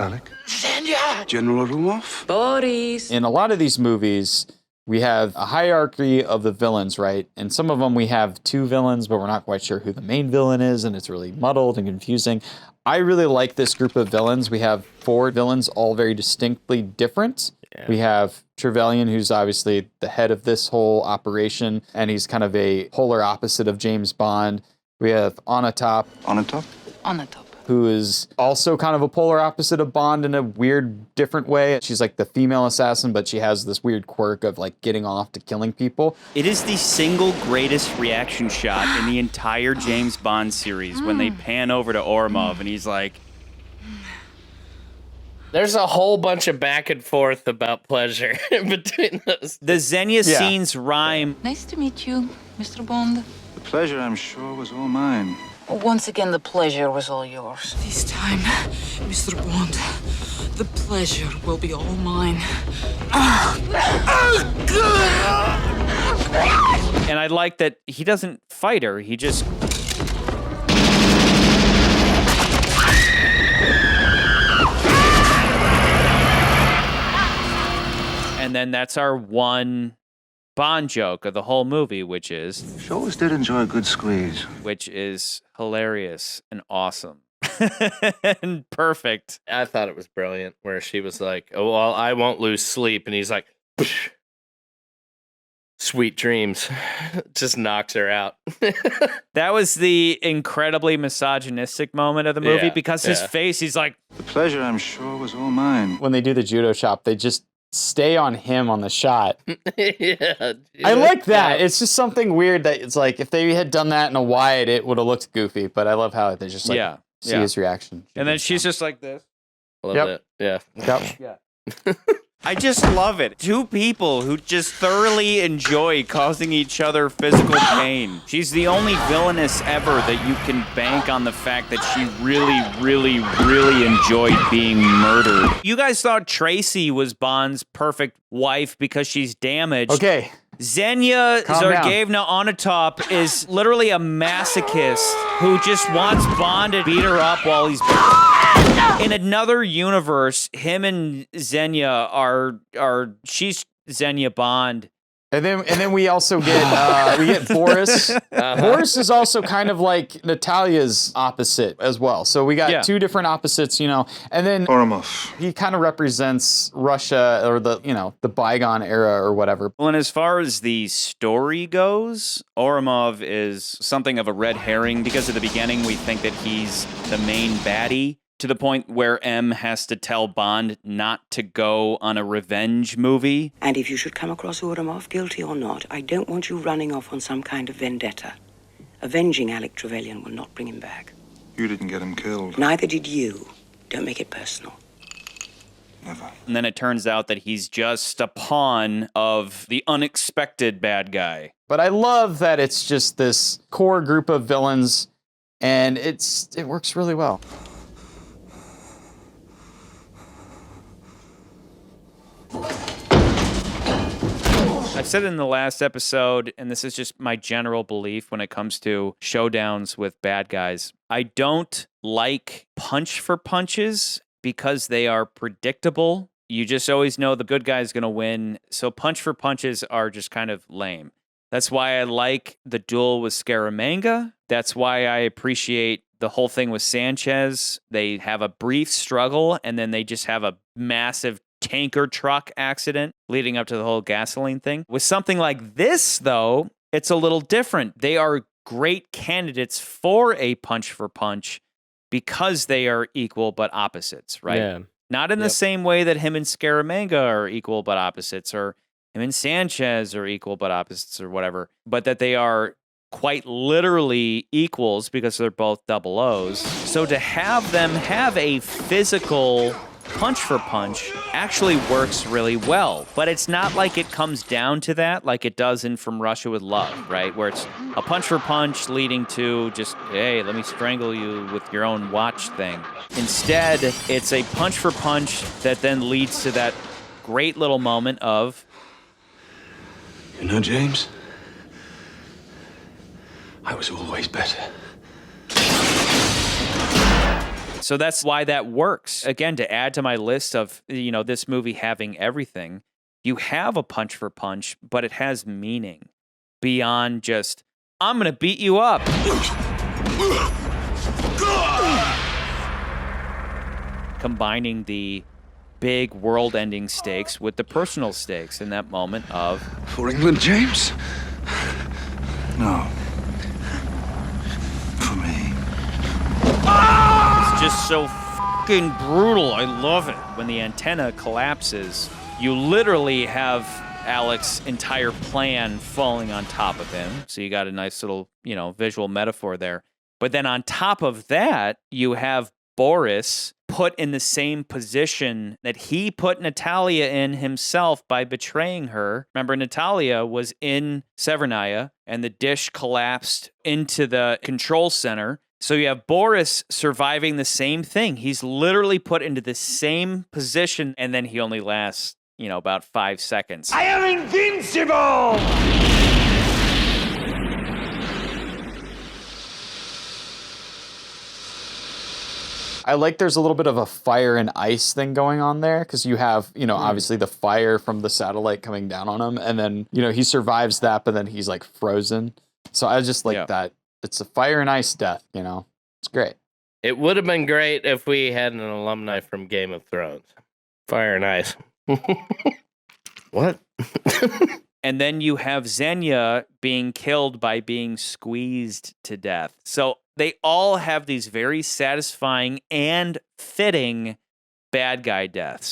Alec? Xenia! General Rumov? Boris! In a lot of these movies, we have a hierarchy of the villains, right? And some of them we have two villains, but we're not quite sure who the main villain is, and it's really muddled and confusing. I really like this group of villains. We have 4 villains, all very distinctly different. Yeah. We have Trevelyan, who's obviously the head of this whole operation, and he's kind of a polar opposite of James Bond. We have Onatop. Onatop? Onatop. Who is also kind of a polar opposite of Bond in a weird, different way. She's like the female assassin, but she has this weird quirk of like getting off to killing people. It is the single greatest reaction shot in the entire James Bond series when they pan over to Ormov and he's like... There's a whole bunch of back and forth about pleasure between those. The Xenia scenes rhyme. Nice to meet you, Mr. Bond. The pleasure, I'm sure, was all mine. Once again, the pleasure was all yours. This time, Mr. Bond, the pleasure will be all mine. And I like that he doesn't fight her, he just... And then that's our one Bond joke of the whole movie, which is... She always did enjoy a good squeeze. Which is hilarious and awesome. And perfect. I thought it was brilliant, where she was like, oh, well, I won't lose sleep. And he's like, psh, sweet dreams. Just knocks her out. That was the incredibly misogynistic moment of the movie because his face, he's like... The pleasure, I'm sure, was all mine. When they do the judo chop, they just stay on him on the shot. I like that. Yeah. It's just something weird that it's like if they had done that in a wide, it would have looked goofy. But I love how they just like see his reaction. And then she's just like this. Love it. Yeah. Yep. I just love it. 2 people who just thoroughly enjoy causing each other physical pain. She's the only villainess ever that you can bank on the fact that she really, really, really enjoyed being murdered. You guys thought Tracy was Bond's perfect wife because she's damaged. Okay. Xenia Zargevna Onatop is literally a masochist who just wants Bond to beat her up while he's... In another universe, him and Xenia are she's Xenia Bond. And then we also get Boris. Boris is also kind of like Natalia's opposite as well. So we got 2 different opposites, you know. And then Ormov. He kind of represents Russia or the bygone era or whatever. Well, and as far as the story goes, Ormov is something of a red herring because at the beginning we think that he's the main baddie. To the point where M has to tell Bond not to go on a revenge movie. And if you should come across Ormov, guilty or not, I don't want you running off on some kind of vendetta. Avenging Alec Trevelyan will not bring him back. You didn't get him killed. Neither did you. Don't make it personal. Never. And then it turns out that he's just a pawn of the unexpected bad guy. But I love that it's just this core group of villains, and it works really well. I said in the last episode, and this is just my general belief when it comes to showdowns with bad guys, I don't like punch for punches because they are predictable. You just always know the good guy's going to win. So punch for punches are just kind of lame. That's why I like the duel with Scaramanga. That's why I appreciate the whole thing with Sanchez. They have a brief struggle, and then they just have a massive tanker truck accident leading up to the whole gasoline thing. With something like this, though, it's a little different. They are great candidates for a punch for punch because they are equal but opposites, right? Yeah. Not in the same way that him and Scaramanga are equal but opposites, or him and Sanchez are equal but opposites, or whatever, but that they are quite literally equals because they're both double O's. So to have them have a physical punch for punch actually works really well, but it's not like it comes down to that like it does in From Russia with Love, right? Where it's a punch for punch leading to just, hey, let me strangle you with your own watch thing. Instead, it's a punch for punch that then leads to that great little moment of... You know, James, I was always better. So that's why that works. Again, to add to my list of, this movie having everything, you have a punch for punch, but it has meaning beyond just, I'm going to beat you up. Combining the big world-ending stakes with the personal stakes in that moment of... For England, James? No. For me. It's just so fucking brutal. I love it. When the antenna collapses, you literally have Alex's entire plan falling on top of him. So you got a nice little, visual metaphor there. But then on top of that, you have Boris put in the same position that he put Natalia in himself by betraying her. Remember, Natalia was in Severnaya and the dish collapsed into the control center. So you have Boris surviving the same thing. He's literally put into the same position, and then he only lasts, about 5 seconds. I am invincible! I like there's a little bit of a fire and ice thing going on there because you have, obviously the fire from the satellite coming down on him. And then, he survives that, but then he's like frozen. So I just like that. It's a fire and ice death, It's great. It would have been great if we had an alumni from Game of Thrones. Fire and ice. What? And then you have Xenia being killed by being squeezed to death. So they all have these very satisfying and fitting bad guy deaths.